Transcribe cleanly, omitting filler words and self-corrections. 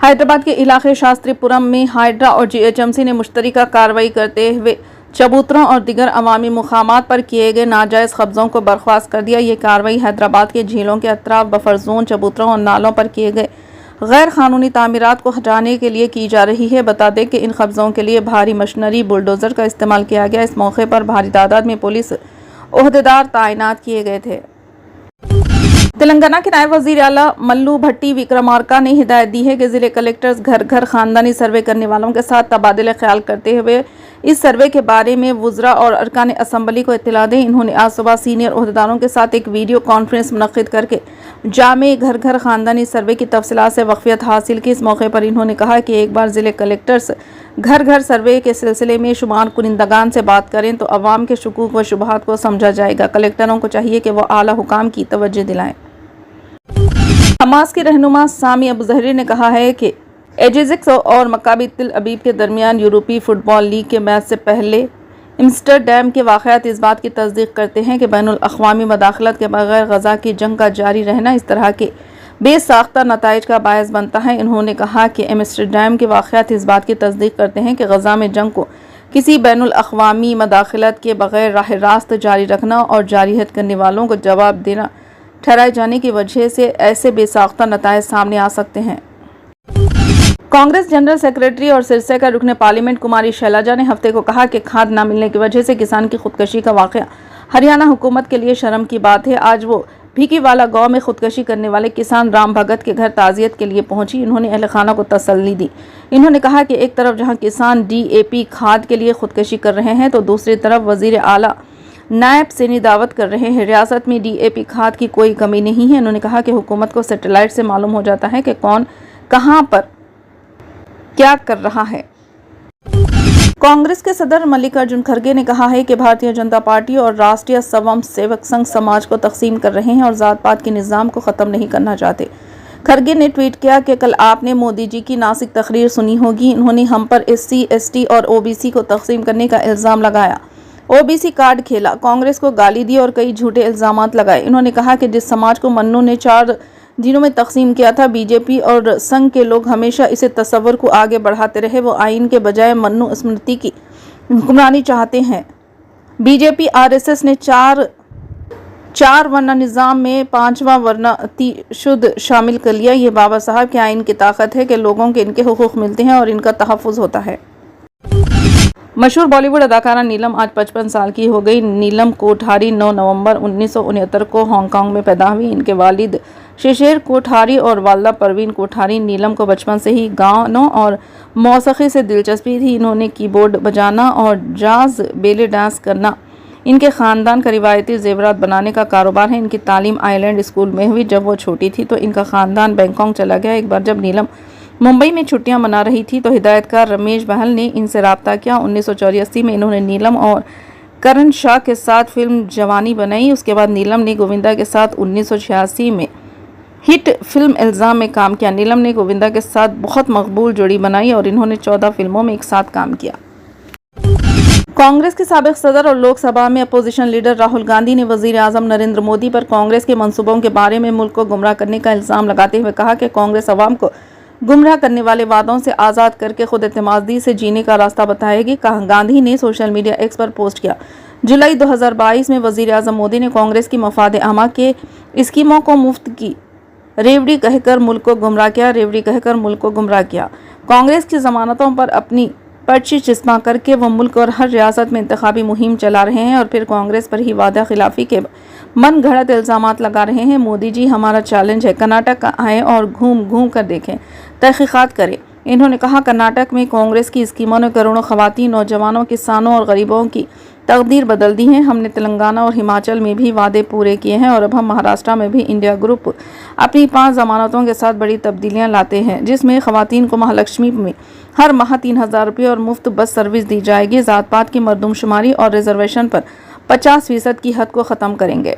حیدرآباد کے علاقے شاستری پورم میں ہائیڈرا اور GHMC نے مشترکہ کارروائی کرتے ہوئے چبوتروں اور دیگر عوامی مقامات پر کیے گئے ناجائز قبضوں کو برخاست کر دیا۔ یہ کارروائی حیدرآباد کے جھیلوں کے اطراف بفر زون، چبوتروں اور نالوں پر کیے گئے غیر قانونی تعمیرات کو ہٹانے کے لیے کی جا رہی ہے۔ بتا دیں کہ ان قبضوں کے لیے بھاری مشینری بلڈوزر کا استعمال کیا گیا۔ اس موقع پر بھاری تعداد میں پولیس عہدیدار تعینات کیے گئے تھے۔ تلنگانہ کے نائب وزیر اعلیٰ ملو بھٹی وکرمارکا نے ہدایت دی ہے کہ ضلع کلکٹرز گھر گھر خاندانی سروے کرنے والوں کے ساتھ تبادلہ خیال کرتے ہوئے اس سروے کے بارے میں وزراء اور ارکان اسمبلی کو اطلاع دیں۔ انہوں نے آج صبح سینئر عہدیداروں کے ساتھ ایک ویڈیو کانفرنس منعقد کر کے جامع گھر گھر خاندانی سروے کی تفصیلات سے واقفیت حاصل کی۔ اس موقع پر انہوں نے کہا کہ ایک بار ضلع کلکٹرز گھر گھر سروے کے سلسلے میں شمار کنندگان سے بات کریں تو عوام کے شکوک و شبہات کو سمجھا جائے گا۔ کلکٹروں کو چاہیے کہ وہ اعلیٰ حکام کی توجہ دلائیں۔ حماس کے رہنما سامی ابو زہری نے کہا ہے کہ ایجیکس اور مکابی تل ابیب کے درمیان یورپی فٹ بال لیگ کے میچ سے پہلے امسٹرڈیم کے واقعات اس بات کی تصدیق کرتے ہیں کہ بین الاقوامی مداخلت کے بغیر غزہ کی جنگ کا جاری رہنا اس طرح کے بے ساختہ نتائج کا باعث بنتا ہے۔ انہوں نے کہا کہ امسٹرڈیم کے واقعات اس بات کی تصدیق کرتے ہیں کہ غزہ میں جنگ کو کسی بین الاقوامی مداخلت کے بغیر راہ راست جاری رکھنا اور جارحیت کرنے والوں کو جواب دینا ٹھہرائے جانے کی وجہ سے ایسے بے ساختہ نتائج سامنے آ سکتے ہیں۔ کانگریس جنرل سیکریٹری اور سرسا کا رکن پارلیمنٹ کماری شیلجا نے ہفتے کو کہا کہ کھاد نہ ملنے کی وجہ سے کسان کی خودکشی کا واقعہ ہریانہ حکومت کے لیے شرم کی بات ہے۔ آج وہ بھیکی والا گاؤں میں خودکشی کرنے والے کسان رام بھگت کے گھر تعزیت کے لیے پہنچی۔ انہوں نے اہل خانہ کو تسلی دی۔ انہوں نے کہا کہ ایک طرف جہاں کسان DAP کھاد کے لیے خودکشی کر رہے ہیں تو دوسری طرف وزیر اعلیٰ نائب سینی دعوت کر رہے ہیں۔ ریاست میں DAP کھاد کی کوئی کمی نہیں ہے۔ انہوں نے کہا کہ حکومت کو سیٹلائٹ سے معلوم ہو جاتا ہے کہ کون کہاں پر کیا کر رہا ہے۔ کانگریس کے صدر ملکارجن کھڑگے نے کہا ہے کہ بھارتیہ جنتا پارٹی اور راشٹریہ سوم سیوک سنگھ سماج کو تقسیم کر رہے ہیں اور ذات پات کے نظام کو ختم نہیں کرنا چاہتے۔ کھڑگے نے ٹویٹ کیا کہ کل آپ نے مودی جی کی ناسک تقریر سنی ہوگی۔ انہوں نے ہم پر SC ST اور OBC کو تقسیم کرنے کا الزام لگایا، OBC کارڈ کھیلا، کانگریس کو گالی دی اور کئی جھوٹے الزامات لگائے۔ انہوں نے کہا کہ جس سماج کو منو نے 4 دنوں میں تقسیم کیا تھا، BJP اور سنگھ کے لوگ ہمیشہ اسے تصور کو آگے بڑھاتے رہے۔ وہ آئین کے بجائے منو اسمرتی کی حکمرانی چاہتے ہیں۔ BJP RSS نے 4 ورنہ نظام میں 5واں ورنہ اتی شدھ شامل کر لیا۔ یہ بابا صاحب کے آئین کی طاقت ہے کہ لوگوں کے ان کے حقوق ملتے ہیں اور ان کا تحفظ ہوتا ہے۔ مشہور بالی ووڈ اداکارہ نیلم آج 55 سال کی ہو گئی۔ نیلم کوٹھاری 9 نومبر 1969 کو ہانگ کانگ میں پیدا ہوئی۔ ان کے والد ششیر کوٹھاری اور والدہ پروین کوٹھاری۔ نیلم کو بچپن سے ہی گانوں اور موسیقی سے دلچسپی تھی۔ انہوں نے کی بورڈ بجانا اور جاز بیلے ڈانس کرنا۔ ان کے خاندان کا روایتی زیورات بنانے کا کاروبار ہے۔ ان کی تعلیم آئی لینڈ اسکول میں ہوئی۔ جب وہ چھوٹی تھی تو ان کا خاندان بینکاک چلا گیا۔ ایک بار جب نیلم ممبئی میں چھٹیاں منا رہی تھی تو ہدایت کار رمیش بہل نے ان سے رابطہ کیا۔ 1984 میں انہوں نے نیلم اور کرن شاہ کے ساتھ فلم جوانی بنائی۔ اس کے بعد نیلم نے گووندا کے ساتھ 1986 میں ہٹ فلم الزام میں کام کیا۔ نیلم نے گووندا کے ساتھ بہت مقبول جوڑی بنائی اور انہوں نے 14 فلموں میں ایک ساتھ کام کیا۔ کانگریس کے سابق صدر اور لوک سبھا میں اپوزیشن لیڈر راہل گاندھی نے وزیر اعظم نریندر مودی پر کانگریس کے منصوبوں کے بارے میں ملک کو گمراہ کرنے کا الزام لگاتے ہوئے کہا کہ کانگریس عوام کو گمراہ کرنے والے وعدوں سے آزاد کر کے خود اعتمادی سے جینے کا راستہ بتائے گی۔ گاندھی نے سوشل میڈیا ایکس پر پوسٹ کیا، جولائی 2022 میں وزیر اعظم مودی نے کانگریس کی مفاد عامہ کے اسکیموں کو مفت کی ریوڑی کہہ کر ملک کو گمراہ کیا۔ کانگریس کی ضمانتوں پر اپنی پرچی چسپاں کر کے وہ ملک اور ہر ریاست میں انتخابی مہم چلا رہے ہیں اور پھر کانگریس پر ہی وعدہ خلافی کے من گھڑت الزامات لگا رہے ہیں۔ مودی جی، ہمارا چیلنج ہے، کرناٹک آئیں اور گھوم کر دیکھیں، تحقیقات کریں۔ انہوں نے کہا کرناٹک میں کانگریس کی اسکیموں نے کروڑوں خواتین، نوجوانوں، کسانوں اور غریبوں کی تقدیر بدل دی ہے۔ ہم نے تلنگانہ اور ہماچل میں بھی وعدے پورے کیے ہیں اور اب ہم مہاراشٹر میں بھی انڈیا گروپ اپنی 5 ضمانتوں کے ساتھ بڑی تبدیلیاں لاتے ہیں، جس میں خواتین کو مہالکشمی میں ہر ماہ 3000 روپے اور مفت بس سروس دی جائے گی۔ ذات پات کی مردم شماری اور ریزرویشن پر 50% کی حد کو ختم کریں گے۔